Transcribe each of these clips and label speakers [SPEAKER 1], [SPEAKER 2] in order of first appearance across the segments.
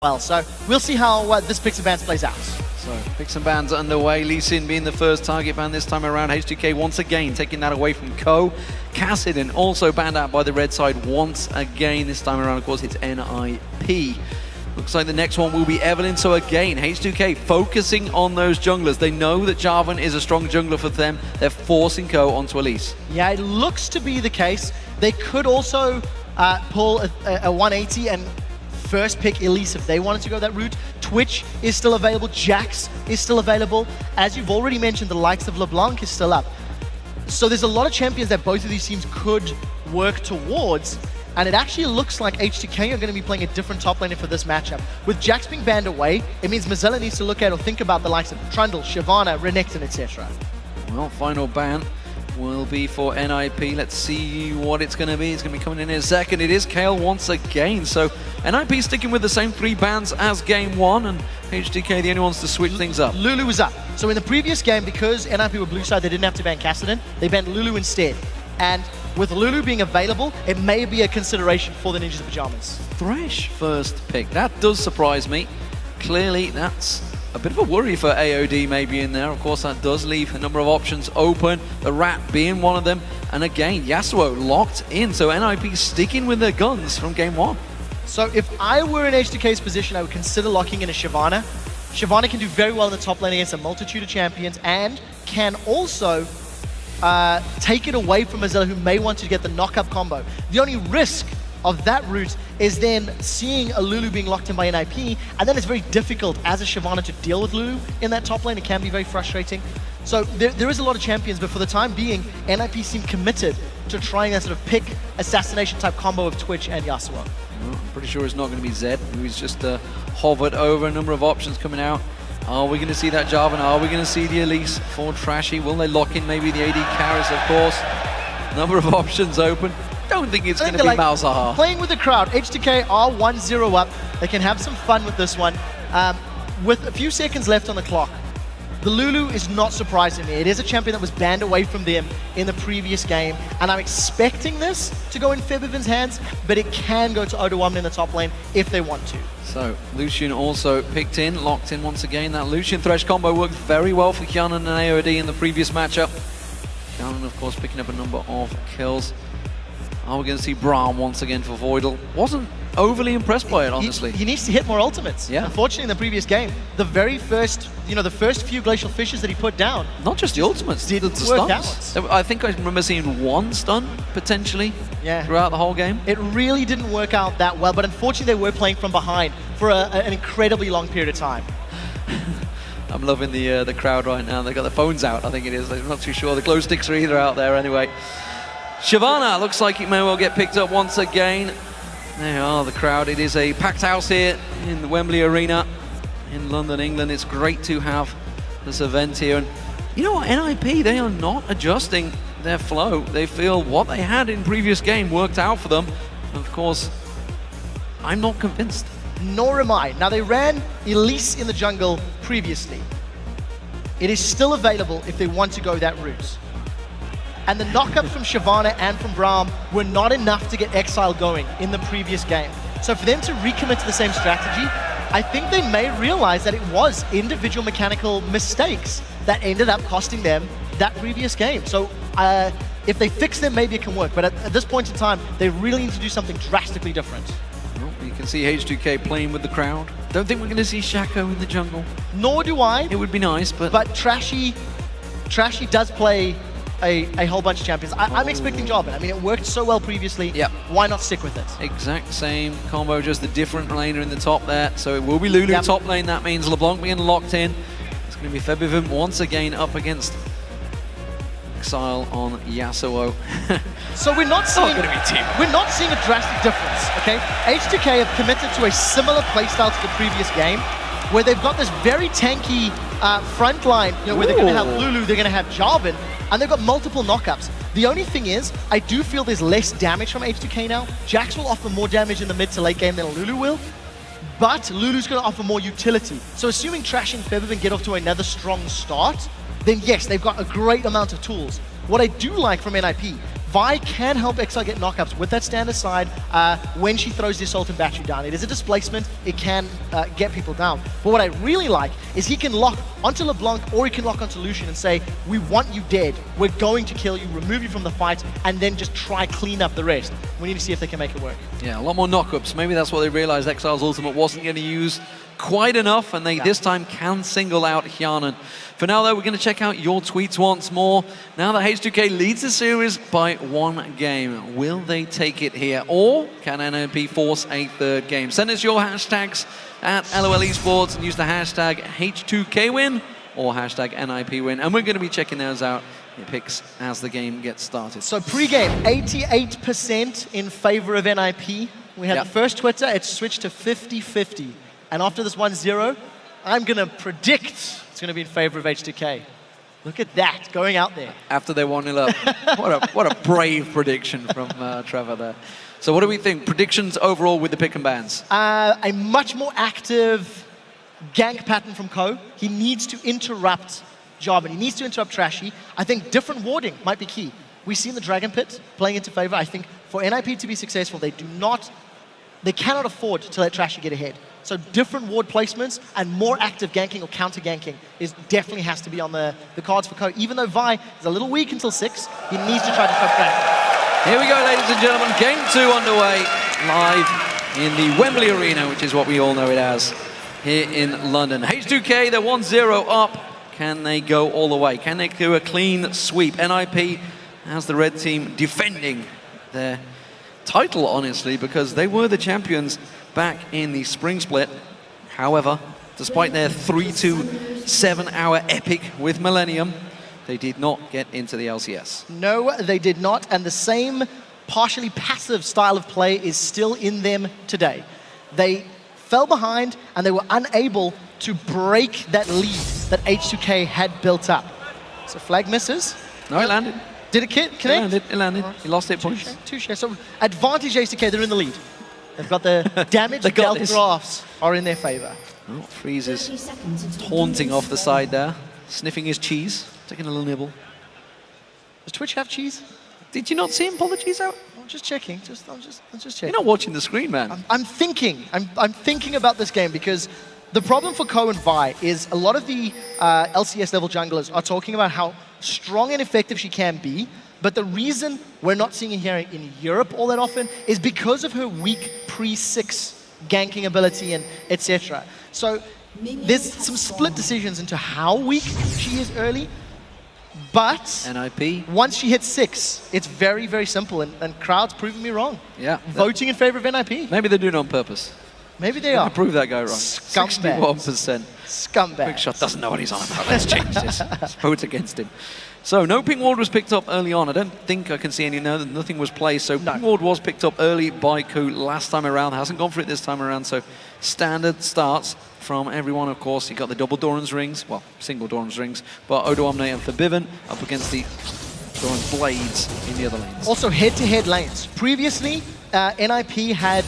[SPEAKER 1] well. So we'll see how this picks and bans plays out.
[SPEAKER 2] So picks and bans underway. Lee Sin being the first target ban this time around. H2k once again taking that away from Ko. Cassidon also banned out by the red side once again. This time around, of course, it's NIP. Looks like the next one will be Evelyn. So again, H2k focusing on those junglers. They know that Jarvan is a strong jungler for them. They're forcing Ko onto Elise.
[SPEAKER 1] Yeah, it looks to be the case. They could also pull a 180 and first pick Elise if they wanted to go that route. Twitch is still available. Jax is still available. As you've already mentioned, the likes of LeBlanc is still up. So there's a lot of champions that both of these teams could work towards. And it actually looks like H2k are going to be playing a different top laner for this matchup. With Jax being banned away, it means Mozilla needs to look at or think about the likes of Trundle, Shyvana, Renekton, etc.
[SPEAKER 2] Well, final ban will be for NIP. Let's see what it's going to be. It's going to be coming in a second. It is Kale once again. So NIP sticking with the same 3 bans as game 1, and H2k the only ones to switch things up.
[SPEAKER 1] Lulu was up. So in the previous game, because NIP were blue side, they didn't have to ban Cassidon. They banned Lulu instead. And with Lulu being available, it may be a consideration for the Ninjas of Pyjamas.
[SPEAKER 2] Thresh first pick. That does surprise me. Clearly, that's a bit of a worry for AOD maybe in there. Of course, that does leave a number of options open. The Rat being one of them. And again, Yasuo locked in. So NIP sticking with their guns from game 1.
[SPEAKER 1] So if I were in H2k's position, I would consider locking in a Shyvana. Shyvana can do very well in the top lane against a multitude of champions and can also take it away from Mozilla, who may want to get the knock-up combo. The only risk of that route is then seeing a Lulu being locked in by NIP, and then it's very difficult as a Shyvana to deal with Lulu in that top lane. It can be very frustrating. So there is a lot of champions, but for the time being, NIP seem committed to trying that sort of pick assassination type combo of Twitch and Yasuo.
[SPEAKER 2] Well, I'm pretty sure it's not going to be Zed, who's just hovered over a number of options coming out. Are we going to see that Jarvan? Are we going to see the Elise for Trashy? Will they lock in maybe the AD carries, of course? Number of options open. Don't think it's going to be Malzahar.
[SPEAKER 1] Playing with the crowd. H2k are 1-0 up. They can have some fun with this one. With a few seconds left on the clock, the Lulu is not surprising me. It is a champion that was banned away from them in the previous game, and I'm expecting this to go in Febiven's hands, but it can go to Odoamne in the top lane if they want to.
[SPEAKER 2] So, Lucian also picked in, locked in once again. That Lucian Thresh combo worked very well for Kianan and AOD in the previous matchup. Kianan, of course, picking up a number of kills. Are we going to see Braum once again for Voidal? Wasn't overly impressed by it, honestly.
[SPEAKER 1] He needs to hit more ultimates.
[SPEAKER 2] Yeah.
[SPEAKER 1] Unfortunately, in the previous game, the very first, the first few Glacial Fishes that he put down.
[SPEAKER 2] Not just the ultimates, the stuns. I think I remember seeing 1 stun, potentially, throughout the whole game.
[SPEAKER 1] It really didn't work out that well, but unfortunately they were playing from behind for an incredibly long period of time.
[SPEAKER 2] I'm loving the crowd right now. They've got their phones out, I think it is. I'm not too sure. The glow sticks are either out there anyway. Shyvana looks like it may well get picked up once again. There are the crowd. It is a packed house here in the Wembley Arena in London, England. It's great to have this event here. And you know what, NIP, they are not adjusting their flow. They feel what they had in previous game worked out for them. Of course, I'm not convinced.
[SPEAKER 1] Nor am I. Now, they ran Elise in the jungle previously. It is still available if they want to go that route. And the knockups from Shyvana and from Braum were not enough to get Exile going in the previous game. So for them to recommit to the same strategy, I think they may realize that it was individual mechanical mistakes that ended up costing them that previous game. So if they fix them, maybe it can work. But at this point in time, they really need to do something drastically different.
[SPEAKER 2] Well, you can see H2k playing with the crowd. Don't think we're going to see Shaco in the jungle.
[SPEAKER 1] Nor do I.
[SPEAKER 2] It would be nice, but...
[SPEAKER 1] But Trashy does play a whole bunch of champions. I'm expecting Jarvan. I mean, it worked so well previously.
[SPEAKER 2] Yep.
[SPEAKER 1] Why not stick with it?
[SPEAKER 2] Exact same combo, just a different laner in the top there. So it will be Lulu top lane. That means LeBlanc being locked in. It's going to be Febiven once again up against Exile on Yasuo.
[SPEAKER 1] So we're not seeing a drastic difference, okay? H2k have committed to a similar playstyle to the previous game, where they've got this very tanky front line, where they're going to have Lulu, they're going to have Jarvan, and they've got multiple knockups. The only thing is, I do feel there's less damage from H2k now. Jax will offer more damage in the mid to late game than Lulu will, but Lulu's going to offer more utility. So assuming Trash and Febiven get off to another strong start, then yes, they've got a great amount of tools. What I do like from NIP, Vi can help Exile get knockups with that stand aside when she throws the Assault and Battery down. It is a displacement, it can get people down. But what I really like is he can lock onto LeBlanc or he can lock onto Lucian and say, we want you dead, we're going to kill you, remove you from the fight, and then just try clean up the rest. We need to see if they can make it work.
[SPEAKER 2] Yeah, a lot more knockups. Maybe that's what they realized Exile's ultimate wasn't going to use quite enough, and they this time can single out Hyanan. For now, though, we're going to check out your tweets once more. Now that H2k leads the series by 1 game, will they take it here, or can NIP force a 3rd game? Send us your hashtags at LOL eSports and use the hashtag H2KWin or hashtag NIPWin, and we're going to be checking those out in picks as the game gets started.
[SPEAKER 1] So pre-game, 88% in favor of NIP. We had the first Twitter, it switched to 50-50. And after this 1-0, I'm going to predict it's going to be in favor of H2k. Look at that, going out there.
[SPEAKER 2] After they 1-0 up. what a brave prediction from Trevor there. So what do we think? Predictions overall with the pick and bans?
[SPEAKER 1] A much more active gank pattern from Ko. He needs to interrupt Jarvan. He needs to interrupt Trashy. I think different warding might be key. We've seen the Dragon Pit playing into favor. I think for NIP to be successful, they cannot afford to let Trashy get ahead. So different ward placements and more active ganking or counter ganking definitely has to be on the cards for Ko. Even though Vi is a little weak until 6, he needs to try to stop Trashy.
[SPEAKER 2] Here we go, ladies and gentlemen. Game 2 underway, live in the Wembley Arena, which is what we all know it as here in London. H2k, they're 1-0 up. Can they go all the way? Can they do a clean sweep? NIP has the red team defending their title, honestly, because they were the champions back in the spring split. However, despite their 3-7-hour epic with Millennium, they did not get into the LCS.
[SPEAKER 1] No, they did not, and the same partially passive style of play is still in them today. They fell behind, and they were unable to break that lead that H2k had built up. So flag misses.
[SPEAKER 2] No, it landed.
[SPEAKER 1] Did it connect?
[SPEAKER 2] It landed. He lost 8 points.
[SPEAKER 1] Touché. So advantage H2k, they're in the lead. They've got the damage dealt graphs are in their favor.
[SPEAKER 2] Oh, Freeze is taunting off the side there, sniffing his cheese, taking a little nibble.
[SPEAKER 1] Does Twitch have cheese?
[SPEAKER 2] Did you not see him pull the cheese out?
[SPEAKER 1] I'm just checking. I'm just checking.
[SPEAKER 2] You're not watching the screen, man.
[SPEAKER 1] I'm thinking. I'm thinking about this game because the problem for Ko and Vi is a lot of the LCS level junglers are talking about how strong and effective she can be, but the reason we're not seeing her here in Europe all that often is because of her weak pre-6 ganking ability and etc. So there's some split decisions into how weak she is early, but
[SPEAKER 2] NIP.
[SPEAKER 1] Once she hits 6, it's very, very simple, and crowd's proving me wrong.
[SPEAKER 2] Yeah.
[SPEAKER 1] Voting in favor of NIP.
[SPEAKER 2] Maybe they're doing it on purpose.
[SPEAKER 1] Maybe they are.
[SPEAKER 2] Prove that guy wrong.
[SPEAKER 1] Scumbag.
[SPEAKER 2] 61%.
[SPEAKER 1] Scumbag.
[SPEAKER 2] Quickshot doesn't know what he's on about. Let's change this. Let's vote against him. So no ping ward was picked up early on. I don't think I can see any. No, nothing was placed. So ping ward was picked up early by Ku last time around. Hasn't gone for it this time around. So standard starts from everyone, of course. You got the double Doran's rings. Well, single Doran's rings. But Odoamne and Forbidden up against the Doran's blades in the other lanes.
[SPEAKER 1] Also head-to-head lanes. Previously, NIP had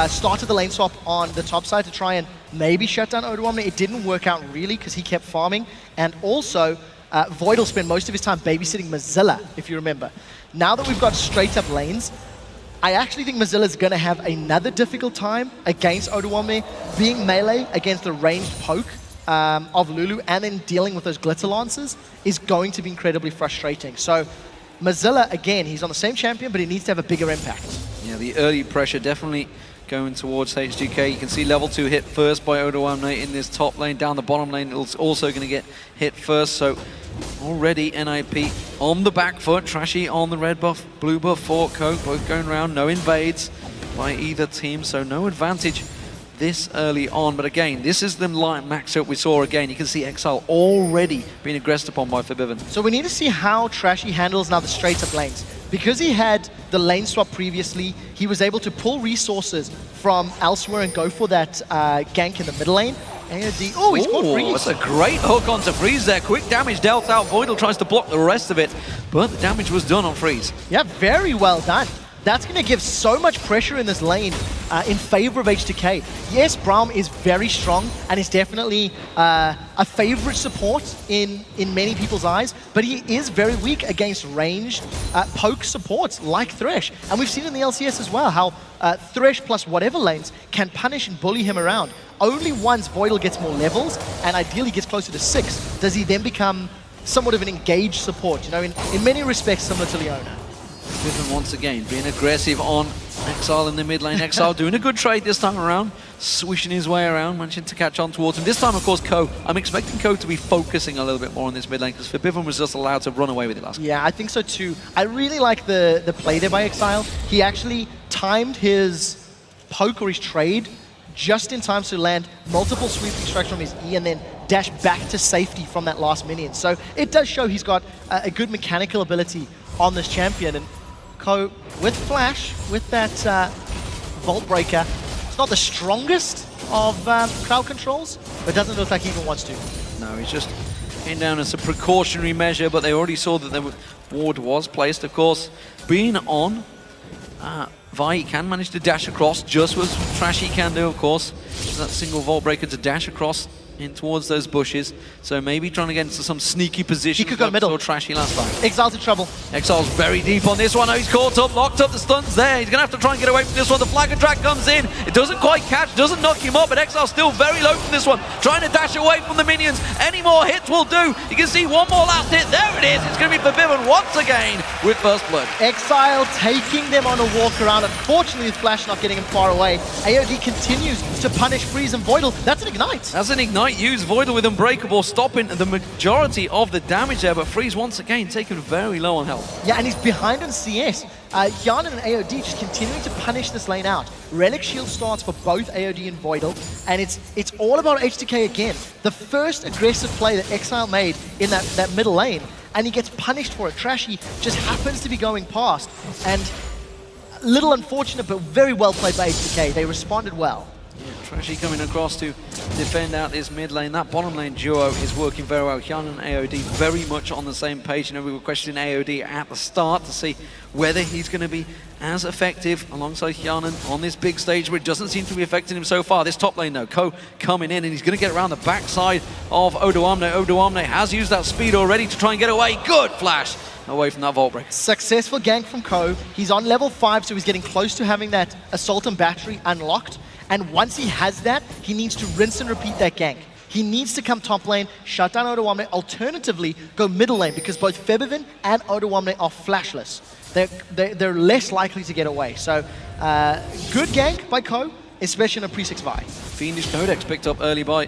[SPEAKER 1] started the lane swap on the top side to try and maybe shut down Odoamne. It didn't work out really because he kept farming. And also, Void will spend most of his time babysitting Mozilla, if you remember. Now that we've got straight-up lanes, I actually think Mozilla's going to have another difficult time against Odoamne, being melee against the ranged poke of Lulu, and then dealing with those glitter lances is going to be incredibly frustrating. So Mozilla, again, he's on the same champion, but he needs to have a bigger impact. Yeah,
[SPEAKER 2] the early pressure definitely going towards H2k. You can see level 2 hit first by Odoamne in this top lane. Down the bottom lane, it's also going to get hit first. So already NIP on the back foot. Trashy on the red buff, blue buff for Coke, both going around. No invades by either team, so no advantage this early on. But again, this is the max up we saw again. You can see Exile already being aggressed upon by Forbidden.
[SPEAKER 1] So we need to see how Trashy handles now the straight-up lanes. Because he had the lane swap previously, he was able to pull resources from elsewhere and go for that gank in the middle lane. Oh, he's caught Freeze.
[SPEAKER 2] That's a great hook onto Freeze there. Quick damage dealt out. Voidal tries to block the rest of it, but the damage was done on Freeze.
[SPEAKER 1] Yeah, very well done. That's going to give so much pressure in this lane in favor of H2k. Yes, Braum is very strong and is definitely a favorite support in many people's eyes, but he is very weak against ranged poke supports like Thresh. And we've seen in the LCS as well how Thresh plus whatever lanes can punish and bully him around. Only once Voidal gets more levels, and ideally gets closer to 6, does he then become somewhat of an engaged support, you know, in many respects similar to Leona.
[SPEAKER 2] Vivian once again being aggressive on Exile in the mid lane. Exile doing a good trade this time around, swishing his way around, managing to catch on towards him. This time, of course, Ko. I'm expecting Ko to be focusing a little bit more on this mid lane because Vivian was just allowed to run away with it last game.
[SPEAKER 1] Yeah, I think so too. I really like the play there by Exile. He actually timed his poke or his trade just in time to land multiple sweeping strikes from his E and then dash back to safety from that last minion. So it does show he's got a good mechanical ability on this champion. And Ko, with Flash, with that Vault Breaker, it's not the strongest of crowd controls, but doesn't look like he even wants to.
[SPEAKER 2] No, he's just in down as a precautionary measure, but they already saw that the ward was placed, of course. Being on, Vi can manage to dash across, just what Trashy can do, of course. That single Vault Breaker to dash across in towards those bushes. So maybe trying to get into some sneaky position.
[SPEAKER 1] He could go middle.
[SPEAKER 2] Trashy last time.
[SPEAKER 1] Exile's in trouble.
[SPEAKER 2] Exile's very deep on this one. Oh, he's caught up, locked up the stuns there. He's going to have to try and get away from this one. The flag attack comes in. It doesn't quite catch, doesn't knock him up, but Exile's still very low from this one. Trying to dash away from the minions. Any more hits will do. You can see one more last hit. There it is. It's going to be for Vivian once again with first blood.
[SPEAKER 1] Exile taking them on a walk around. Unfortunately, with Flash not getting him far away. AOD continues to punish Freeze and Voidal. That's an Ignite.
[SPEAKER 2] That's an Ignite used. Voidal with Unbreakable, stopping the majority of the damage there, but Freeze once again taken very low on health.
[SPEAKER 1] Yeah, and he's behind on CS. Yana and AOD just continuing to punish this lane out. Relic Shield starts for both AOD and Voidal, and it's all about H2k again. The first aggressive play that Exile made in that middle lane, and he gets punished for it. Trashy just happens to be going past, and a little unfortunate, but very well played by H2k. They responded well.
[SPEAKER 2] Yeah, Trashy coming across to defend out this mid lane. That bottom lane duo is working very well. Hyun and AOD very much on the same page. You know, we were questioning AOD at the start to see whether he's going to be as effective alongside Hyun on this big stage, where it doesn't seem to be affecting him so far. This top lane though, Ko coming in, and he's going to get around the backside of Odoamne. Odoamne has used that speed already to try and get away. Good flash away from that Vault Break.
[SPEAKER 1] Successful gank from Ko. He's on level 5, so he's getting close to having that Assault and Battery unlocked. And once he has that, he needs to rinse and repeat that gank. He needs to come top lane, shut down Odoamne, alternatively go middle lane, because both Febiven and Odoamne are flashless. They're less likely to get away. So good gank by Ko, especially in a pre-6 Vi.
[SPEAKER 2] Fiendish Codex picked up early by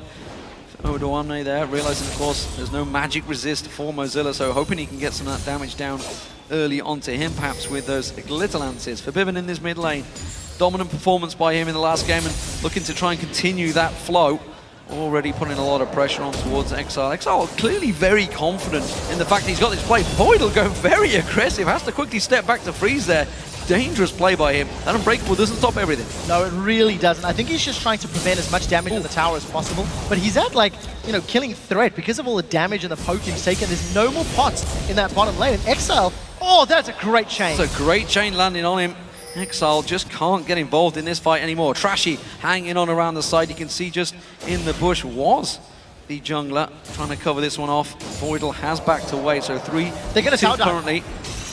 [SPEAKER 2] Odoamne there, realizing of course there's no magic resist for Mozilla, so hoping he can get some of that damage down early onto him, perhaps with those glitter lances. Febiven in this mid lane. Dominant performance by him in the last game, and looking to try and continue that flow. Already putting a lot of pressure on towards Exile. Exile clearly very confident in the fact that he's got this play. Voidal going very aggressive, has to quickly step back to Freeze there. Dangerous play by him. That Unbreakable doesn't stop everything.
[SPEAKER 1] No, it really doesn't. I think he's just trying to prevent as much damage on the tower as possible. But he's at, like, you know, killing threat because of all the damage and the poke he's taken. There's no more pots in that bottom lane. And Exile, oh, that's a great chain.
[SPEAKER 2] It's a great chain landing on him. Exile just can't get involved in this fight anymore. Trashy hanging on around the side. You can see just in the bush was the jungler trying to cover this one off. Voidal has backed away, so 3-2
[SPEAKER 1] They're going to tower
[SPEAKER 2] currently.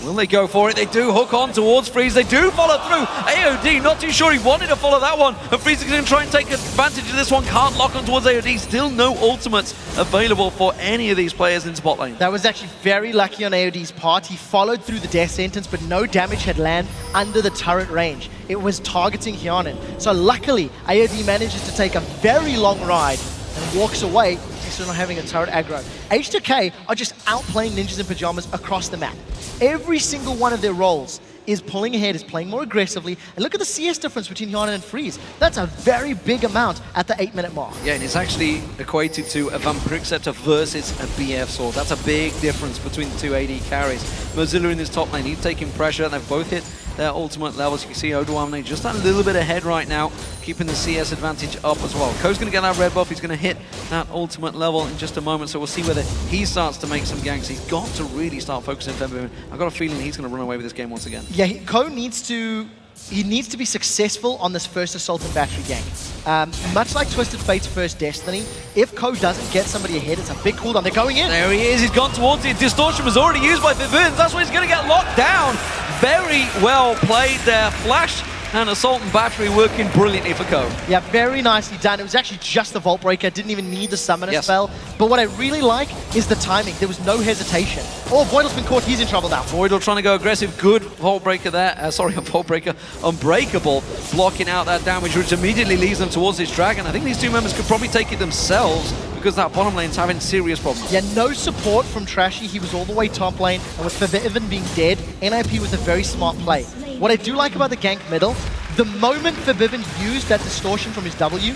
[SPEAKER 2] Will they go for it? They do hook on towards Freeze. They do follow through. AOD, not too sure he wanted to follow that one. And Freeze is going to try and take advantage of this one. Can't lock on towards AOD. Still no ultimates available for any of these players in bot lane.
[SPEAKER 1] That was actually very lucky on AOD's part. He followed through the death sentence, but no damage had landed under the turret range. It was targeting Hyanin. So luckily, AOD manages to take a very long ride and walks away thanks to not having a turret aggro. H2k are just outplaying Ninjas in Pyjamas across the map. Every single one of their roles is pulling ahead, is playing more aggressively. And look at the CS difference between Hyanin and Freeze. That's a very big amount at the 8-minute mark.
[SPEAKER 2] Yeah, and it's actually equated to a Vampiric Scepter versus a BF Sword. That's a big difference between the two AD carries. Mozilla in this top lane, he's taking pressure. They've both hit their ultimate levels. You can see Odoamne just a little bit ahead right now, keeping the CS advantage up as well. Ko's going to get that red buff. He's going to hit that ultimate level in just a moment, so we'll see whether he starts to make some ganks. He's got to really start focusing on Febiven. I've got a feeling he's going to run away with this game once again.
[SPEAKER 1] Yeah, Ko needs to he needs to be successful on this first Assault and Battery gank. Much like Twisted Fate's first Destiny, if Ko doesn't get somebody ahead, it's a big cooldown. They're going in.
[SPEAKER 2] There he is. He's gone towards it. Distortion was already used by Vivin. That's why he's going to get locked down. Very well played there. Flash and Assault and Battery working brilliantly for Ko.
[SPEAKER 1] Yeah, very nicely done. It was actually just the Vault Breaker. Didn't even need the Summoner spell. But what I really like is the timing. There was no hesitation. Oh, Voidal's been caught. He's in trouble now.
[SPEAKER 2] Voidal trying to go aggressive. Good Vault Breaker there. Sorry, a Vault Breaker. Unbreakable. Blocking out that damage, which immediately leads them towards this Dragon. I think these two members could probably take it themselves because that bottom lane's having serious problems.
[SPEAKER 1] Yeah, no support from Trashy. He was all the way top lane. And with Vivin being dead, NIP was a very smart play. What I do like about the gank middle, the moment Vivin used that distortion from his W,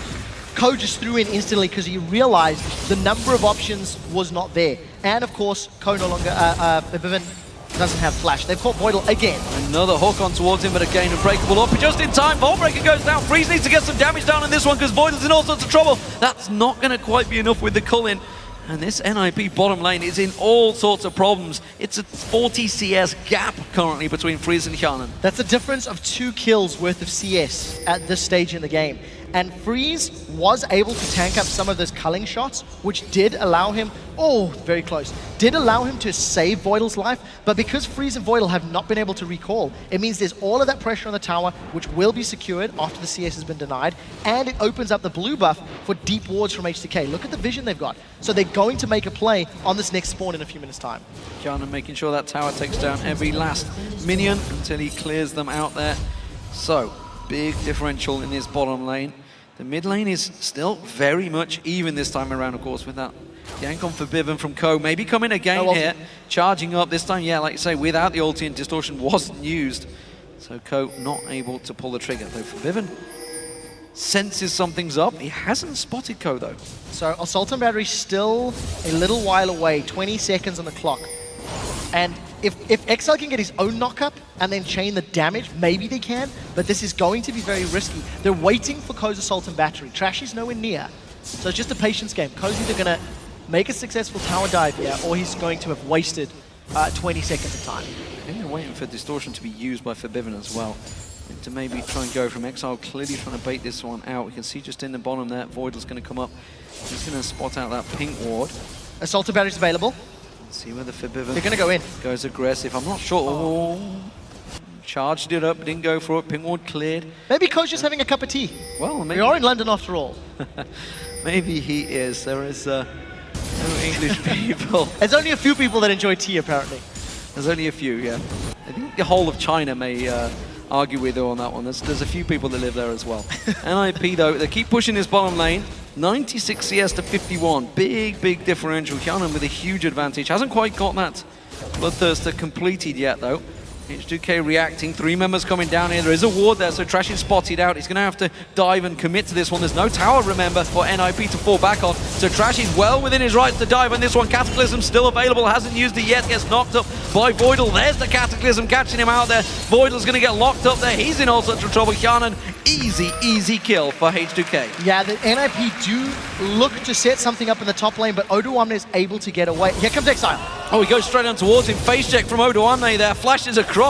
[SPEAKER 1] Ko just threw in instantly because he realized the number of options was not there. And of course, Ko no longer, Vivin doesn't have flash. They've caught Voidal again.
[SPEAKER 2] Another hook on towards him, but again, Unbreakable up just in time. Vault Breaker goes down. Freeze needs to get some damage down on this one because Voidal's in all sorts of trouble. That's not going to quite be enough with the Cullen. And this NIP bottom lane is in all sorts of problems. It's a 40 CS gap currently between Freeze and Hjanen.
[SPEAKER 1] That's a difference of 2 kills worth of CS at this stage in the game. And Freeze was able to tank up some of those culling shots, which did allow him, oh, very close, did allow him to save Voidal's life, but because Freeze and Voidal have not been able to recall, it means there's all of that pressure on the tower, which will be secured after the CS has been denied, and it opens up the blue buff for deep wards from H2k. Look at the vision they've got. So they're going to make a play on this next spawn in a few minutes' time.
[SPEAKER 2] Hjanen making sure that tower takes down every last minion until he clears them out there. So, big differential in his bottom lane. The mid lane is still very much even this time around, of course, with that gank on Forbidden from Ko. Maybe coming again here, charging up this time, yeah, like you say, without the ulti and distortion wasn't used. So Ko not able to pull the trigger, though Forbidden senses something's up. He hasn't spotted Ko, though.
[SPEAKER 1] So Assault and Battery still a little while away, 20 seconds on the clock. And if Exile can get his own knock-up and then chain the damage, maybe they can, but this is going to be very risky. They're waiting for Ko's Assault and Battery. Trashy's nowhere near, so it's just a patience game. Ko's either going to make a successful tower dive here, or he's going to have wasted 20 seconds of time.
[SPEAKER 2] I think they're waiting for Distortion to be used by Forbidden as well, and to maybe try and go from Exile, clearly trying to bait this one out. We can see just in the bottom there, Voidal's going to come up. He's going to spot out that pink ward.
[SPEAKER 1] Assault and Battery's available.
[SPEAKER 2] See where the Forbidden
[SPEAKER 1] They're going to go in.
[SPEAKER 2] Goes aggressive. I'm not sure. Oh. Charged it up, didn't go for it. Pink ward cleared.
[SPEAKER 1] Maybe Ko's just having a cup of tea.
[SPEAKER 2] Well, maybe.
[SPEAKER 1] We are in London after all.
[SPEAKER 2] Maybe he is. There is no English people.
[SPEAKER 1] There's only a few people that enjoy tea, apparently.
[SPEAKER 2] There's only a few, yeah. I think the whole of China may argue with her on that one. There's a few people that live there as well. NIP, though, they keep pushing this bottom lane. 96 CS to 51. Big, big differential. Hjanen with a huge advantage. Hasn't quite got that Bloodthirster completed yet, though. H2k reacting, 3 members coming down here. There is a ward there, so Trash is spotted out. He's going to have to dive and commit to this one. There's no tower, remember, for NIP to fall back on. So Trash is well within his rights to dive on this one. Cataclysm still available, hasn't used it yet. Gets knocked up by Voidal. There's the Cataclysm catching him out there. Voidal's going to get locked up there. He's in all sorts of trouble. Hjanen, easy kill for H2k.
[SPEAKER 1] Yeah, the NIP do look to set something up in the top lane, but Odoamne is able to get away. Here comes Exile.
[SPEAKER 2] Oh, he goes straight on towards him. Face check from Odoamne there. Flashes across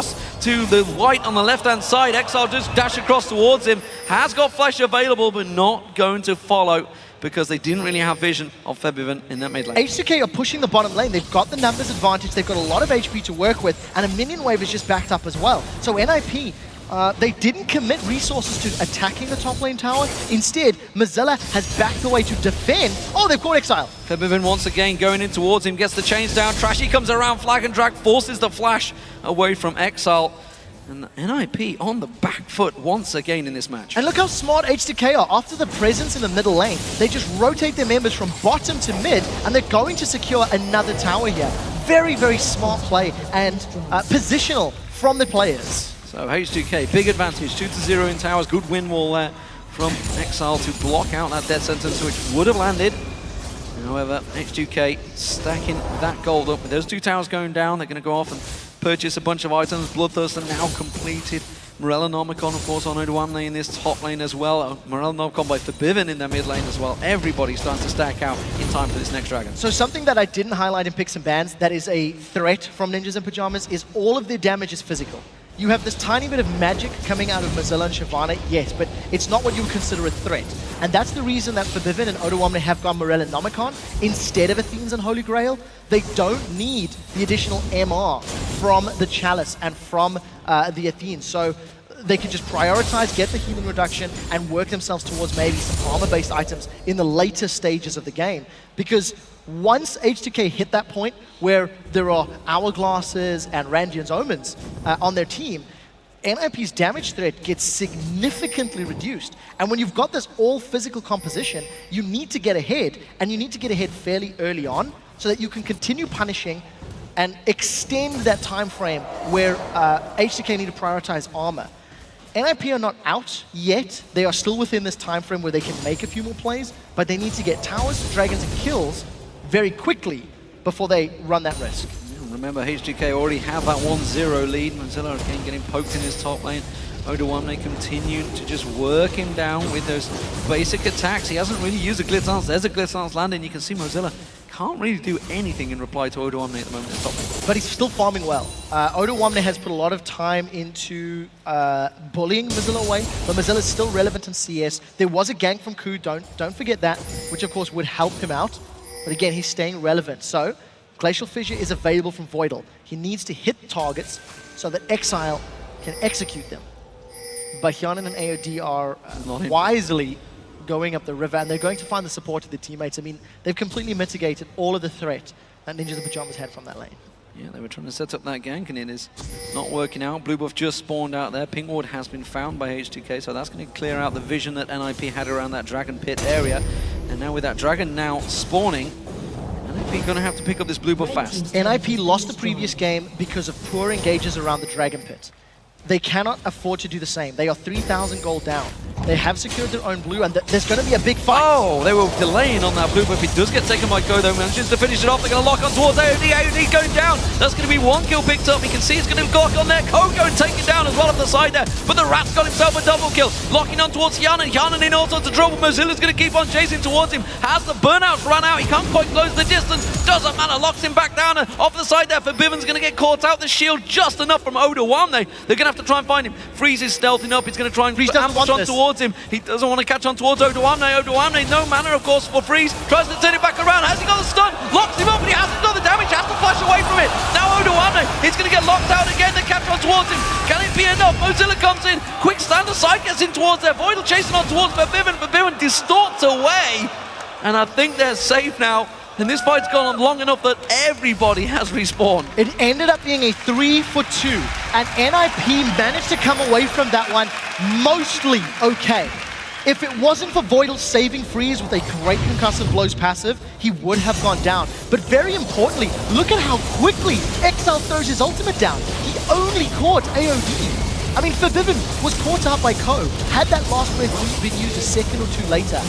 [SPEAKER 2] to the white on the left-hand side. Exile just dash across towards him. Has got flash available, but not going to follow because they didn't really have vision of Forbidden in that mid lane.
[SPEAKER 1] H2k are pushing the bottom lane. They've got the numbers advantage. They've got a lot of HP to work with, and a minion wave is just backed up as well. So NIP, they didn't commit resources to attacking the top lane tower. Instead, Mozilla has backed away to defend. Oh, they've caught Exile.
[SPEAKER 2] Forbidden once again going in towards him, gets the chains down. Trashy comes around, flag and drag, forces the flash away from Exile. And NIP on the back foot once again in this match.
[SPEAKER 1] And look how smart H2k are. After the presence in the middle lane, they just rotate their members from bottom to mid, and they're going to secure another tower here. Very, very smart play and positional from the players.
[SPEAKER 2] So H2k, big advantage, 2-0 in towers, good win wall there from Exile to block out that death sentence, which would have landed. However, H2k stacking that gold up. With those 2 towers going down, they're going to go off and purchase a bunch of items. Bloodthirster now completed. Morellonomicon, of course, on Odoamne in this top lane as well. Morellonomicon by Forbidden in their mid lane as well. Everybody's starting to stack out in time for this next dragon.
[SPEAKER 1] So something that I didn't highlight in Picks and Bans that is a threat from Ninjas in Pyjamas is all of their damage is physical. You have this tiny bit of magic coming out of Mozilla and Shyvana, yes, but it's not what you would consider a threat. And that's the reason that Forbidden and Odoamne have gone Morel and Nomicon instead of Athenes and Holy Grail. They don't need the additional MR from the Chalice and from the Athenes. So they can just prioritize, get the healing reduction, and work themselves towards maybe some armor-based items in the later stages of the game. Because once H2k hit that point where there are Hourglasses and Randian's Omens on their team, NIP's damage threat gets significantly reduced. And when you've got this all physical composition, you need to get ahead, and you need to get ahead fairly early on so that you can continue punishing and extend that time frame where H2k need to prioritize armor. NIP are not out yet. They are still within this time frame where they can make a few more plays, but they need to get towers, dragons, and kills very quickly before they run that risk.
[SPEAKER 2] Remember, H2k already have that 1-0 lead. Mozilla again getting poked in his top lane. Odoamne continued to just work him down with those basic attacks. He hasn't really used a Glitz Lance. There's a Glitz Lance landing. You can see Mozilla can't really do anything in reply to Odoamne at the moment.
[SPEAKER 1] But he's still farming well. Odoamne has put a lot of time into bullying Mozilla away, but Mozilla is still relevant in CS. There was a gank from Ku, don't forget that, which of course would help him out. But again, he's staying relevant. So Glacial Fissure is available from Voidal. He needs to hit targets so that Exile can execute them. But Hyanin and AOD are wisely going up the river, and they're going to find the support of their teammates. I mean, they've completely mitigated all of the threat that Ninjas and Pyjamas had from that lane.
[SPEAKER 2] Yeah, they were trying to set up that gank, and it is not working out. Blue buff just spawned out there. Pink ward has been found by H2k, so that's going to clear out the vision that NIP had around that Dragon Pit area. And now with that Dragon now spawning, NIP going to have to pick up this blue buff fast.
[SPEAKER 1] NIP lost the previous game because of poor engages around the Dragon Pit. They cannot afford to do the same. They are 3,000 gold down. They have secured their own blue, and there's going to be a big fight.
[SPEAKER 2] Oh, they were delaying on that blue, but if it does get taken by Ko, though, manages to finish it off. They're going to lock on towards AOD. AOD going down. That's going to be one kill picked up. You can see it's going to lock on there. Ko going taken down as well off the side there. But the Rat's got himself a double kill. Locking on towards Hyanin. Hyanin in all sorts of trouble. Mozilla's going to keep on chasing towards him. Has the burnouts run out? He can't quite close the distance. Doesn't matter. Locks him back down off the side there. Forbidden's going to get caught out. The shield just enough from Odoamne. They're going to have to try and find him. Freeze is stealthing up. He's going to try and ambush on towards him. He doesn't want to catch on towards Odoamne. Odoamne, no manner, of course, for Freeze. Tries to turn it back around. Has he got the stun? Locks him up, and he hasn't done the damage. Has to flash away from it. Now Odoamne, he's going to get locked out again. They catch on towards him. Can it be enough? Mozilla comes in. Quick stand aside, gets in towards there. Voidal chasing on towards Forbidden. Forbidden distorts away. And I think they're safe now. And this fight's gone on long enough that everybody has respawned.
[SPEAKER 1] It ended up being a 3-for-2, and NIP managed to come away from that one mostly okay. If it wasn't for Voidal saving Freeze with a great concussive blows passive, he would have gone down. But very importantly, look at how quickly Exile throws his ultimate down. He only caught AOD. I mean, Forbidden was caught out by Ko. Had that last breath been used a second or two later,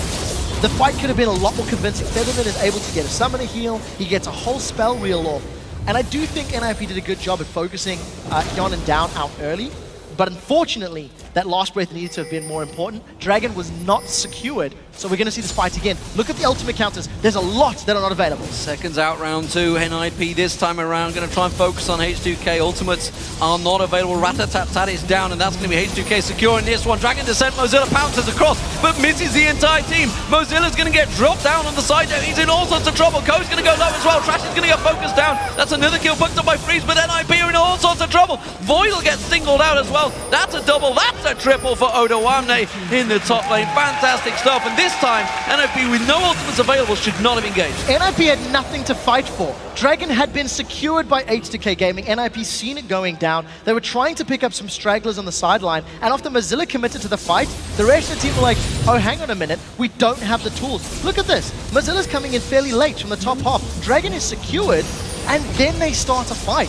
[SPEAKER 1] the fight could have been a lot more convincing. Featherman is able to get a summoner heal, he gets a whole spell reel off. And I do think NIP did a good job at focusing Hyanin down out early, but unfortunately, that last breath needed to have been more important. Dragon was not secured, so we're going to see this fight again. Look at the ultimate counters. There's a lot that are not available.
[SPEAKER 2] Seconds out, round two. NIP this time around going to try and focus on H2k. Ultimates are not available. Rat-a-tat-tat is down, and that's going to be H2k securing this one. Dragon Descent, Mozilla pounces across, but misses the entire team. Mozilla's going to get dropped down on the side there. He's in all sorts of trouble. Ko's going to go low as well. Trash is going to get focused down. That's another kill booked up by Freeze, but NIP are in all sorts of trouble. Voidal gets singled out as well. That's a double. That's a triple for Odoamne in the top lane. Fantastic stuff. And this time, NIP with no ultimates available should not have engaged.
[SPEAKER 1] NIP had nothing to fight for. Dragon had been secured by H2k-Gaming. NIP seen it going down. They were trying to pick up some stragglers on the sideline. And after Mozilla committed to the fight, the rest of the team were like, oh, hang on a minute. We don't have the tools. Look at this. Mozilla's coming in fairly late from the top half. Dragon is secured, and then they start a fight.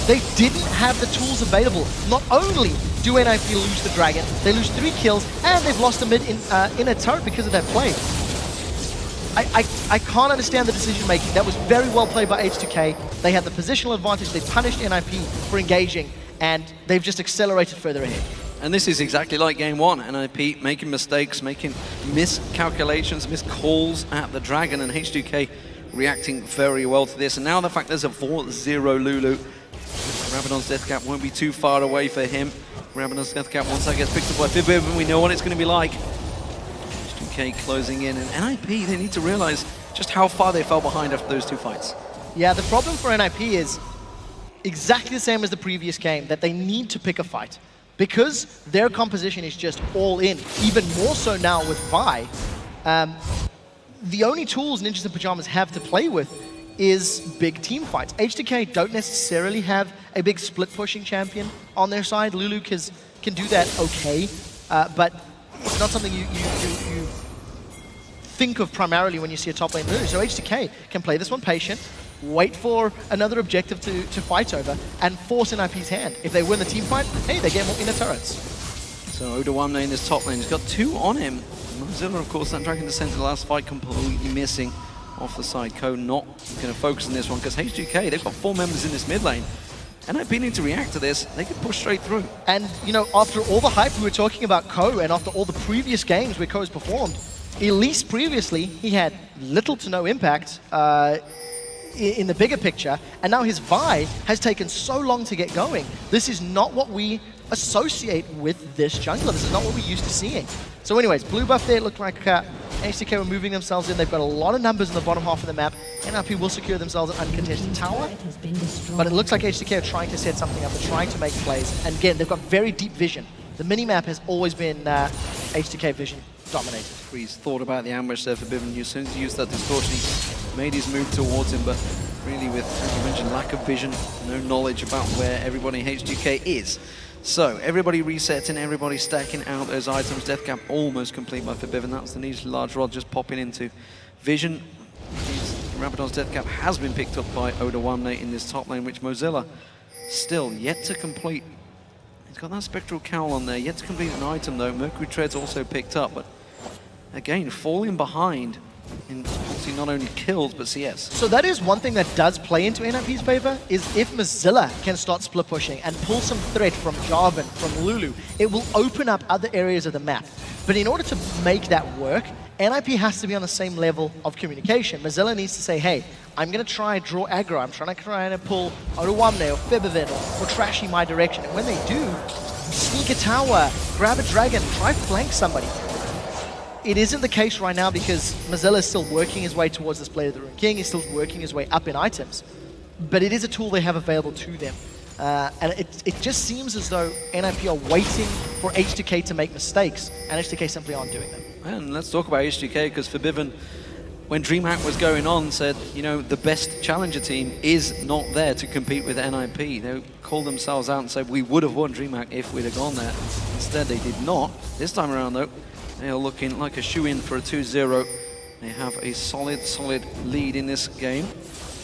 [SPEAKER 1] They didn't have the tools available. Not only do NIP lose the Dragon, they lose 3 kills, and they've lost a mid in a turret because of that play. I can't understand the decision making. That was very well played by H2k. They had the positional advantage. They punished NIP for engaging, and they've just accelerated further ahead.
[SPEAKER 2] And this is exactly like game one. NIP making mistakes, making miscalculations, missed calls at the Dragon, and H2k reacting very well to this. And now the fact there's a 4-0 Lulu. Rabadon's death cap won't be too far away for him. Rabadon's death cap, once that gets picked up by Fibib, we know what it's going to be like. H2k closing in, and NIP, they need to realize just how far they fell behind after those two fights.
[SPEAKER 1] Yeah, the problem for NIP is exactly the same as the previous game, that they need to pick a fight. Because their composition is just all in, even more so now with Vi, the only tools Ninjas in Pyjamas have to play with is big team fights. H2k don't necessarily have a big split-pushing champion on their side. Lulu can do that okay, but it's not something you think of primarily when you see a top lane Lulu. So H2k can play this one patient, wait for another objective to fight over, and force NIP's hand. If they win the team fight, hey, they get more inner turrets.
[SPEAKER 2] So Odawamne in this top lane, he's got 2 on him. Mozilla, of course, that Dragon Descent in the last fight completely missing off the side. Ko not going to focus on this one because H2k, they've got 4 members in this mid lane. NIP need to react to this. They can push straight through.
[SPEAKER 1] And, you know, after all the hype we were talking about Ko, and after all the previous games where Ko's performed, at least previously, he had little to no impact in the bigger picture, and now his Vi has taken so long to get going. This is not what we associate with this jungler. This is not what we're used to seeing. So anyways, blue buff there, it looked like H2k were moving themselves in. They've got a lot of numbers in the bottom half of the map. NIP will secure themselves an uncontested tower, but it looks like H2k are trying to set something up. They're trying to make plays, and again, they've got very deep vision. The mini-map has always been H2k vision dominated.
[SPEAKER 2] He's thought about the ambush there for Bivin. As soon as he used that distortion, he made his move towards him, but really with, as you mentioned, lack of vision, no knowledge about where everybody in H2k is. So, everybody resetting, everybody stacking out those items. Death cap almost complete by Forbidden. That's the niche large rod just popping into vision. Rabadon's death cap has been picked up by Odawamne in this top lane, which Mozilla still yet to complete. He's got that spectral cowl on there, yet to complete an item though. Mercury Tread's also picked up, but again, falling behind in obviously not only kills, but CS.
[SPEAKER 1] So that is one thing that does play into NIP's favor, is if Mozilla can start split pushing and pull some threat from Jarvan, from Lulu, it will open up other areas of the map. But in order to make that work, NIP has to be on the same level of communication. Mozilla needs to say, hey, I'm going to try and draw aggro. I'm trying to pull Odawamne or Fibivin or Trashy my direction. And when they do, sneak a tower, grab a dragon, try flank somebody. It isn't the case right now because Mozilla is still working his way towards this Blade of the Rune King. He's still working his way up in items. But it is a tool they have available to them. And it just seems as though NIP are waiting for H2k to make mistakes, and H2k simply aren't doing them.
[SPEAKER 2] And let's talk about H2k, because Forbidden, when DreamHack was going on, said, you know, the best challenger team is not there to compete with NIP. They called themselves out and said, we would have won DreamHack if we'd have gone there. Instead, they did not. This time around, though, they are looking like a shoe-in for a 2-0. They have a solid lead in this game.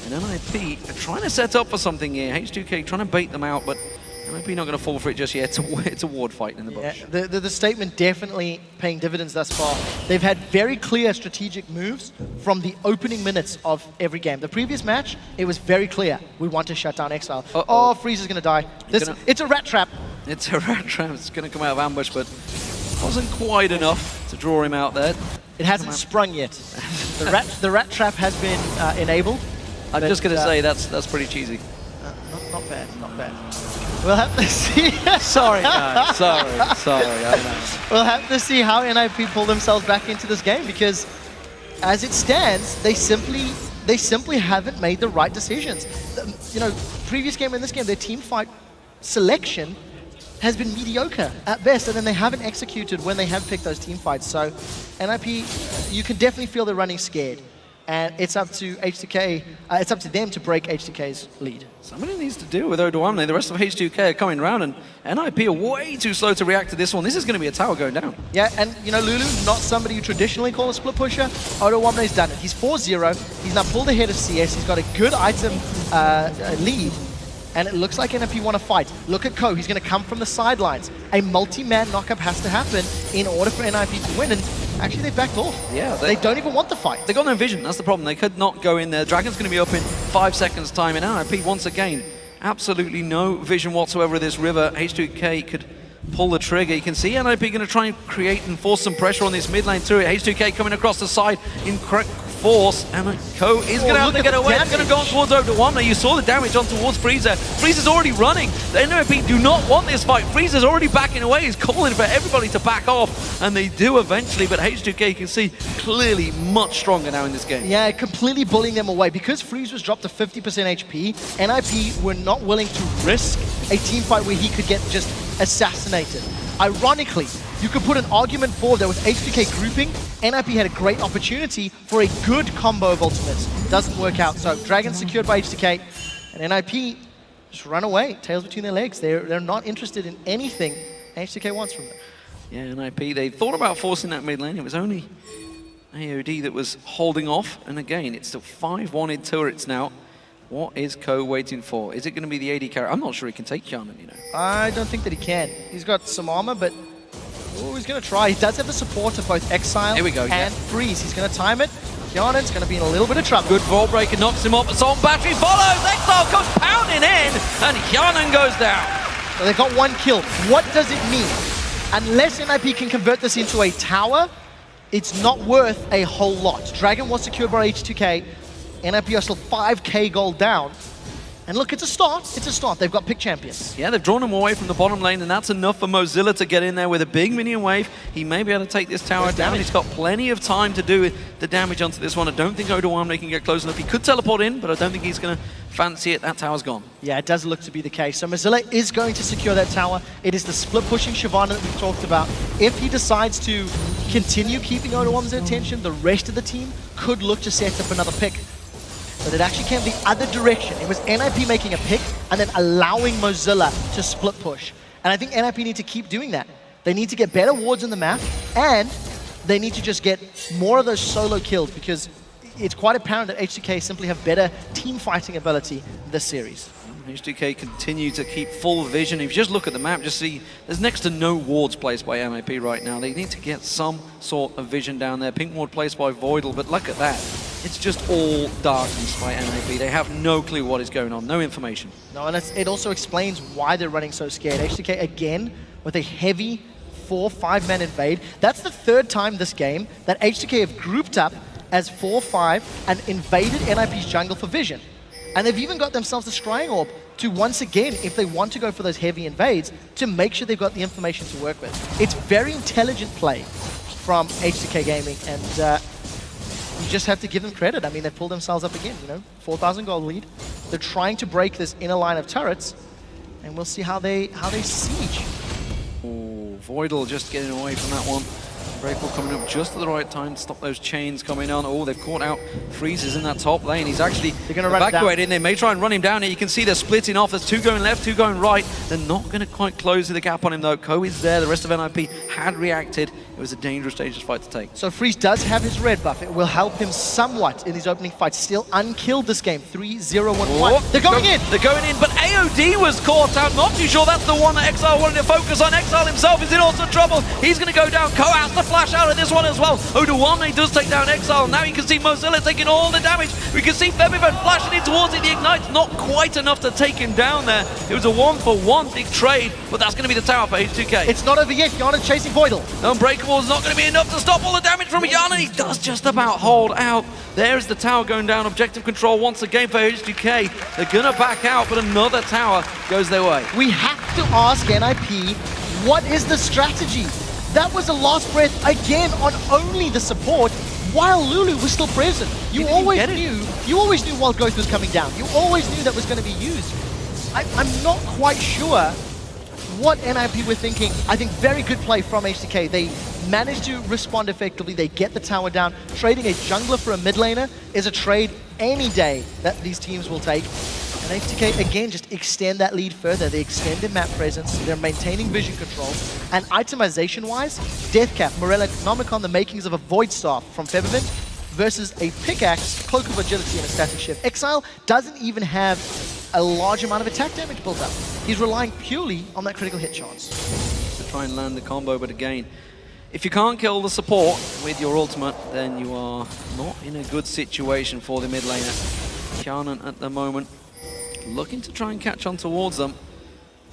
[SPEAKER 2] And NIP are trying to set up for something here. H2k trying to bait them out, but NIP not going to fall for it just yet. It's a ward fight in the bush.
[SPEAKER 1] Yeah, the statement definitely paying dividends thus far. They've had very clear strategic moves from the opening minutes of every game. The previous match, it was very clear. We want to shut down Exile. Oh, Freezer's going to die. It's a rat trap.
[SPEAKER 2] It's a rat trap. It's going to come out of ambush, but wasn't quite enough to draw him out there.
[SPEAKER 1] It hasn't sprung yet. The rat trap has been enabled.
[SPEAKER 2] I'm just going to say that's pretty cheesy.
[SPEAKER 1] Not bad, not bad. We'll have to see.
[SPEAKER 2] Sorry, guys. Sorry. I know.
[SPEAKER 1] We'll have to see how NIP pull themselves back into this game, because as it stands, they simply haven't made the right decisions. You know, previous game and this game, their team fight selection has been mediocre at best, and then they haven't executed when they have picked those team fights. So NIP, you can definitely feel they're running scared. And it's up to H2k, it's up to them to break H2k's lead.
[SPEAKER 2] Somebody needs to deal with Odawamne. The rest of H2k are coming around, and NIP are way too slow to react to this one. This is going to be a tower going down.
[SPEAKER 1] Yeah, and you know, Lulu, not somebody you traditionally call a split pusher. Odawamne's done it. He's 4-0. He's now pulled ahead of CS. He's got a good item lead. And it looks like NIP want to fight. Look at Ko, he's going to come from the sidelines. A multi-man knockup has to happen in order for NIP to win, and actually they backed off. Yeah, they don't even want the fight.
[SPEAKER 2] They got no vision, that's the problem. They could not go in there. Dragon's going to be up in 5 seconds time, and NIP once again, absolutely no vision whatsoever of this river. H2k could pull the trigger. You can see NIP going to try and create and force some pressure on this mid lane turret. H2k coming across the side in force, and Co is going to have to get away. It's going to go on towards Over1. Now you saw the damage on towards Freezer. Freezer's already running. The NIP do not want this fight. Freezer's already backing away. He's calling for everybody to back off, and they do eventually, but H2k, you can see, clearly much stronger now in this game.
[SPEAKER 1] Yeah, completely bullying them away. Because Freeze was dropped to 50% HP, NIP were not willing to risk a team fight where he could get just assassinated. Ironically, you could put an argument forward that with H2k grouping, NIP had a great opportunity for a good combo of ultimates. Doesn't work out. So Dragon secured by H2k, and NIP just run away, tails between their legs. They're not interested in anything H2k wants from them.
[SPEAKER 2] Yeah, NIP, they thought about forcing that mid lane. It was only AOD that was holding off, and again, it's still 5-1 in turrets now. What is Co waiting for? Is it going to be the AD carry? I'm not sure he can take Kjarnan, you know.
[SPEAKER 1] I don't think that he can. He's got some armor, but he's going to try. He does have the support of both Exile and Freeze. He's going to time it. Kjarnan's going to be in a little bit of trouble.
[SPEAKER 2] Good ball breaker, knocks him off. Assault battery follows. Exile comes pounding in, and Kjarnan goes down.
[SPEAKER 1] So they've got one kill. What does it mean? Unless NIP can convert this into a tower, it's not worth a whole lot. Dragon was secured by H2k. NIP are still 5k gold down. And look, it's a start. It's a start. They've got pick champions.
[SPEAKER 2] Yeah, they've drawn him away from the bottom lane, and that's enough for Mozilla to get in there with a big minion wave. He may be able to take this tower down. He's got plenty of time to do the damage onto this one. I don't think Odoamne can get close enough. He could teleport in, but I don't think he's going to fancy it. That tower's gone.
[SPEAKER 1] Yeah, it does look to be the case. So Mozilla is going to secure that tower. It is the split pushing Shyvana that we've talked about. If he decides to continue keeping Odoamne's attention, the rest of the team could look to set up another pick. But it actually came the other direction. It was NIP making a pick and then allowing Mozilla to split push. And I think NIP need to keep doing that. They need to get better wards in the map, and they need to just get more of those solo kills, because it's quite apparent that H2k simply have better team fighting ability this series.
[SPEAKER 2] H2k continue to keep full vision. If you just look at the map, just see there's next to no wards placed by MAP right now. They need to get some sort of vision down there. Pink ward placed by Voidal, but look at that. It's just all darkness by MAP. They have no clue what is going on, no information. No,
[SPEAKER 1] and it also explains why they're running so scared. H2k again with a heavy 4-5-man invade. That's the third time this game that H2k have grouped up as 4-5 and invaded NIP's jungle for vision. And they've even got themselves a Scrying Orb to, once again, if they want to go for those heavy invades, to make sure they've got the information to work with. It's very intelligent play from H2k-Gaming, and you just have to give them credit. I mean, they've pulled themselves up again, you know, 4,000 gold lead. They're trying to break this inner line of turrets, and we'll see how they siege.
[SPEAKER 2] Oh, Voidal just getting away from that one. Breakable coming up just at the right time to stop those chains coming on. Oh, they've caught out Freezes in that top lane. He's actually evacuating. They may try and run him down here. You can see they're splitting off. There's two going left, two going right. They're not going to quite close the gap on him, though. Co is there. The rest of NIP had reacted. It was a dangerous fight to take.
[SPEAKER 1] So Freeze does have his red buff. It will help him somewhat in these opening fights. Still unkilled this game. 3-0-1-1. They're going in.
[SPEAKER 2] They're going in, but AOD was caught out. Not too sure that's the one that Exile wanted to focus on. Exile himself is in all sorts of trouble. He's going to go down. Co has to flash out of this one as well. Odoamne does take down Exile. Now you can see Mozilla taking all the damage. We can see Febiven flashing in towards it. The Ignite's not quite enough to take him down there. It was a 1-for-1 big trade, but that's going to be the tower for H2k.
[SPEAKER 1] It's not over yet. Kjarnan's chasing Voidal.
[SPEAKER 2] Unbreakable is not going to be enough to stop all the damage from Kjarnan. He does just about hold out. There's the tower going down. Objective control once again for H2k. They're going to back out, but another tower goes their way.
[SPEAKER 1] We have to ask NIP, what is the strategy? That was a last breath again on only the support, while Lulu was still present. You always knew Wild Growth was coming down. You always knew that was going to be used. I'm not quite sure what NIP were thinking. I think very good play from H2k. They managed to respond effectively. They get the tower down. Trading a jungler for a mid laner is a trade any day that these teams will take. And H2k, again, just extend that lead further. They extend their map presence. They're maintaining vision control. And itemization-wise, Deathcap, Morella, Nomicon, the makings of a Void Staff from Febiven versus a Pickaxe, Cloak of Agility, and a Static Shift. Exile doesn't even have a large amount of attack damage built up. He's relying purely on that critical hit chance.
[SPEAKER 2] To try and land the combo, but again, if you can't kill the support with your ultimate, then you are not in a good situation for the mid laner. Kjarnan at the moment looking to try and catch on towards them.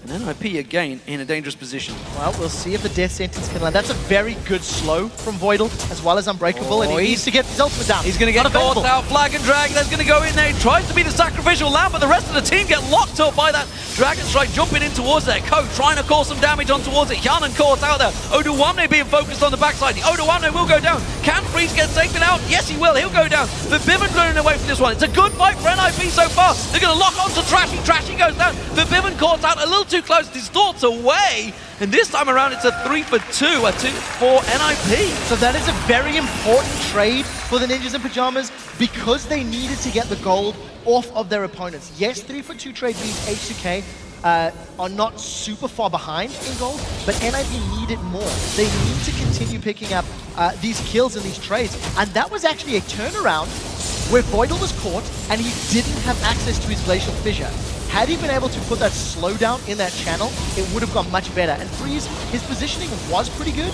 [SPEAKER 2] And NIP again in a dangerous position.
[SPEAKER 1] Well, we'll see if the death sentence can land. That's a very good slow from Voidal, as well as Unbreakable, and he needs to get his ultimate down.
[SPEAKER 2] He's going to get caught out, flag and drag, that's going to go in there. He tries to be the sacrificial lamb, but the rest of the team get locked up by that Dragon Strike jumping in towards there. Ko trying to cause some damage on towards it. Yanan caught out there. Oduwamne being focused on the backside. The Oduwamne will go down. Can Freeze get taken out? Yes, he will. He'll go down. But Vivian running away from this one. It's a good fight for NIP so far. They're going to lock on to Trashy. Trashy goes down. But Vivian caught out a little too close. Distorts away, and this time around it's a 3 for 2, a 2 for NIP.
[SPEAKER 1] So that is a very important trade for the Ninjas in Pyjamas because they needed to get the gold off of their opponents. Yes, 3 for 2 trade means H2k are not super far behind in gold, but NIP needed more. They need to continue picking up these kills and these trades, and that was actually a turnaround where Voidal was caught and he didn't have access to his Glacial Fissure. Had he been able to put that slowdown in that channel, it would have gone much better. And Freeze, his positioning was pretty good,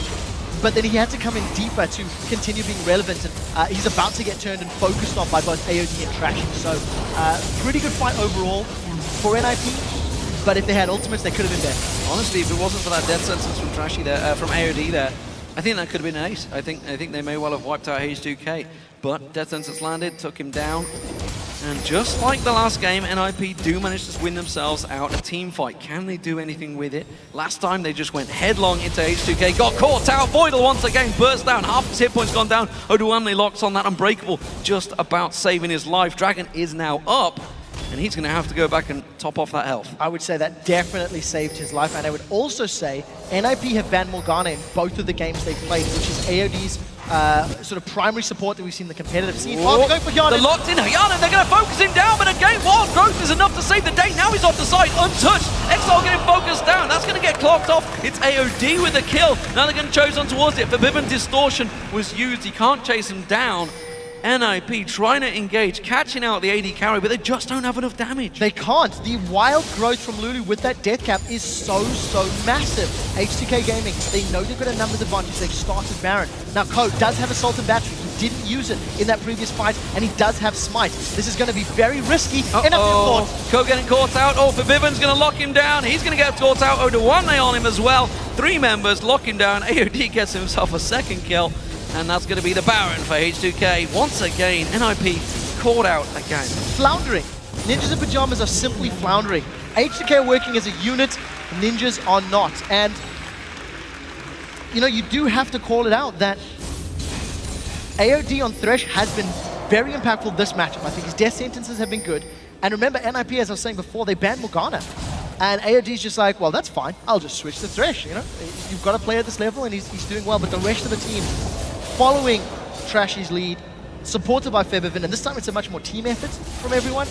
[SPEAKER 1] but then he had to come in deeper to continue being relevant. And he's about to get turned and focused on by both AOD and Trashy. So pretty good fight overall for NIP, but if they had ultimates, they could have been better.
[SPEAKER 2] Honestly, if it wasn't for that death sentence from Trashy there, from AOD there, I think that could have been an ace. I think they may well have wiped out H2k, but death sentence landed, took him down. And just like the last game, NIP do manage to win themselves out a team fight. Can they do anything with it? Last time they just went headlong into H2k, got caught out. Voidal once again burst down, half his hit points gone down. Oduwamne locks on that Unbreakable, just about saving his life. Dragon is now up, and he's going to have to go back and top off that health.
[SPEAKER 1] I would say that definitely saved his life, and I would also say NIP have banned Morgana in both of the games they've played, which is AOD's sort of primary support that we've seen in the competitive scene. Oh, they're going for Yanan.
[SPEAKER 2] They're locked in. Yanan, they're going to focus him down, but again, Wild Growth is enough to save the day. Now he's off the side, untouched. Exile getting focused down. That's going to get clocked off. It's AOD with the kill. Now they're going to choose on towards it. Forbidden Distortion was used. He can't chase him down. NIP trying to engage, catching out the AD carry, but they just don't have enough damage.
[SPEAKER 1] They can't. The Wild Growth from Lulu with that death cap is so massive. H2k-Gaming, they know they've got a numbers advantage. They've started Baron. Now, Ko does have Assault and Battery. He didn't use it in that previous fight, and he does have Smite. This is going to be very risky.
[SPEAKER 2] Ko getting caught out. Oh, Vivian's going to lock him down. He's going to get caught out. Oduwamne on him as well. 3 members lock him down. AOD gets himself a second kill. And that's going to be the Baron for H2k. Once again, NIP caught out again.
[SPEAKER 1] Floundering. Ninjas in Pyjamas are simply floundering. H2k are working as a unit, Ninjas are not. And, you know, you do have to call it out that AOD on Thresh has been very impactful this matchup. I think his death sentences have been good. And remember, NIP, as I was saying before, they banned Morgana. And AOD's just like, well, that's fine. I'll just switch to Thresh, you know? You've got to play at this level, and he's doing well. But the rest of the team, following Trashy's lead, supported by Febiven, and this time it's a much more team effort from everyone,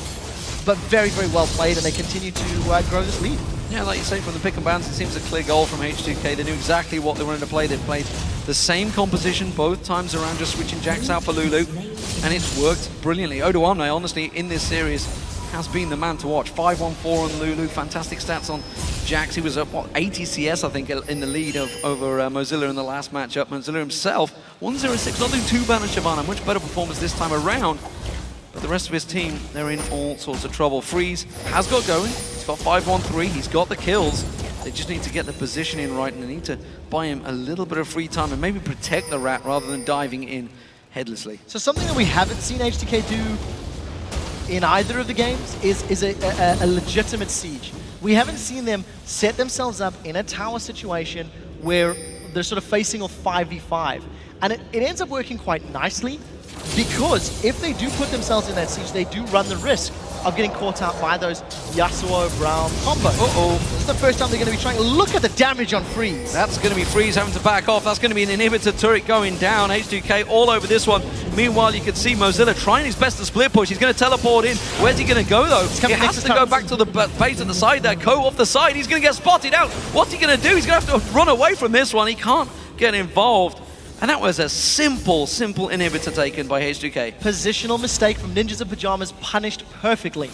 [SPEAKER 1] but very well played, and they continue to grow this lead.
[SPEAKER 2] Yeah, like you say, from the pick and bans, it seems a clear goal from H2k. They knew exactly what they wanted to play. They played the same composition both times around, just switching Jax out for Lulu, and it's worked brilliantly. Oduwamne, honestly, in this series, has been the man to watch. 5-1-4 on Lulu, fantastic stats on Jax. He was at, what, 80 CS, I think, in the lead over Mozilla in the last matchup. Mozilla himself, 1-0-6, not doing too bad on Shyvana. Much better performance this time around. But the rest of his team, they're in all sorts of trouble. Freeze has got going. He's got 5-1-3. He's got the kills. They just need to get the positioning right, and they need to buy him a little bit of free time and maybe protect the rat rather than diving in headlessly.
[SPEAKER 1] So something that we haven't seen H2k do in either of the games is a legitimate siege. We haven't seen them set themselves up in a tower situation where they're sort of facing off 5v5. And it ends up working quite nicely, because if they do put themselves in that siege, they do run the risk of getting caught out by those Yasuo-Brown combo. This is the first time they're going to be trying. Look at the damage on Freeze.
[SPEAKER 2] That's going to be Freeze having to back off. That's going to be an inhibitor turret going down. H2k all over this one. Meanwhile, you can see Mozilla trying his best to split push. He's going to teleport in. Where's he going to go, though? He has to go back to the base at the side there. Ko off the side. He's going to get spotted out. What's he going to do? He's going to have to run away from this one. He can't get involved. And that was a simple inhibitor taken by H2k.
[SPEAKER 1] Positional mistake from Ninjas in Pyjamas, punished perfectly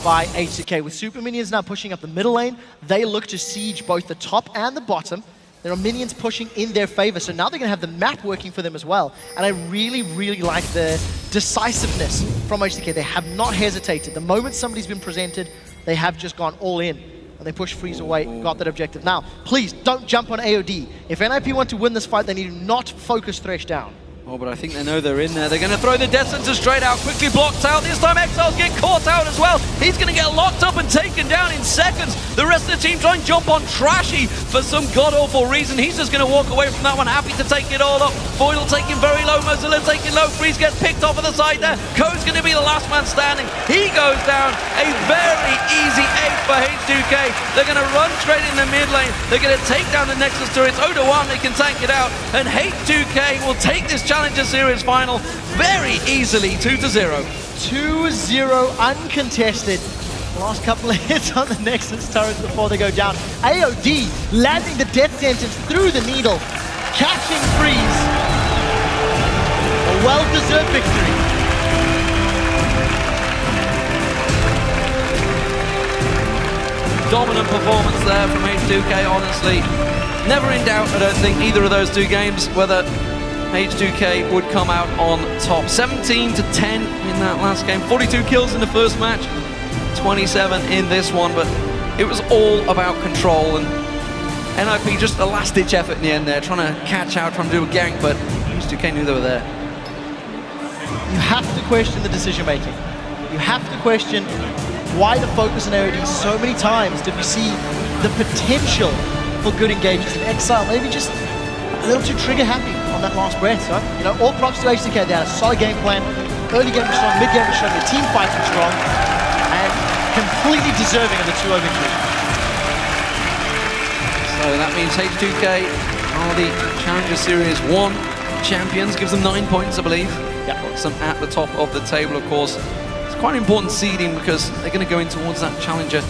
[SPEAKER 1] by H2k. With super minions now pushing up the middle lane, they look to siege both the top and the bottom. There are minions pushing in their favor, so now they're going to have the map working for them as well. And I really like the decisiveness from H2k. They have not hesitated. The moment somebody's been presented, they have just gone all in. and they pushed Freeze away, got that objective. Now, please don't jump on AOD. If NIP want to win this fight, they need to not focus Thresh down.
[SPEAKER 2] Oh, but I think they know they're in there. They're going to throw the Death Sensor straight out, quickly blocked out. This time Exiles get caught out as well. He's going to get locked up and taken down in seconds. The rest of the team try and jump on Trashy for some god-awful reason. He's just going to walk away from that one, happy to take it all up. Voidal taking very low, Mozilla taking low. Freeze gets picked off of the side there. Code's going to be the last man standing. He goes down. A very easy 8 for H2k. They're going to run straight in the mid lane. They're going to take down the Nexus turrets. Oda1, they can tank it out. And H2k will take this Challenger Series final very easily, 2-0.
[SPEAKER 1] 2-0 uncontested. Last couple of hits on the Nexus turrets before they go down. AOD landing the death sentence through the needle, catching Freeze. A well-deserved victory.
[SPEAKER 2] Dominant performance there from H2k, honestly. Never in doubt, I don't think, either of those two games, whether H2k would come out on top. 17-10 in that last game. 42 kills in the first match, 27 in this one, but it was all about control, and NIP just a last-ditch effort in the end there, trying to catch out, trying to do a gank, but H2k knew they were there.
[SPEAKER 1] You have to question the decision-making. You have to question why the focus on AOD so many times. Did we see the potential for good engagements? And Exile maybe just a little too trigger-happy on that last breath, so, you know, all props to H2k. They had a solid game plan. Early game was strong, mid game was strong, the team fight was strong, and completely deserving of the 2-0 victory.
[SPEAKER 2] So that means H2k are the Challenger Series 1 champions. Gives them 9 points, I believe.
[SPEAKER 1] Yeah.
[SPEAKER 2] Puts them at the top of the table, of course. It's quite important seeding because they're going to go in towards that Challenger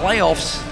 [SPEAKER 2] playoffs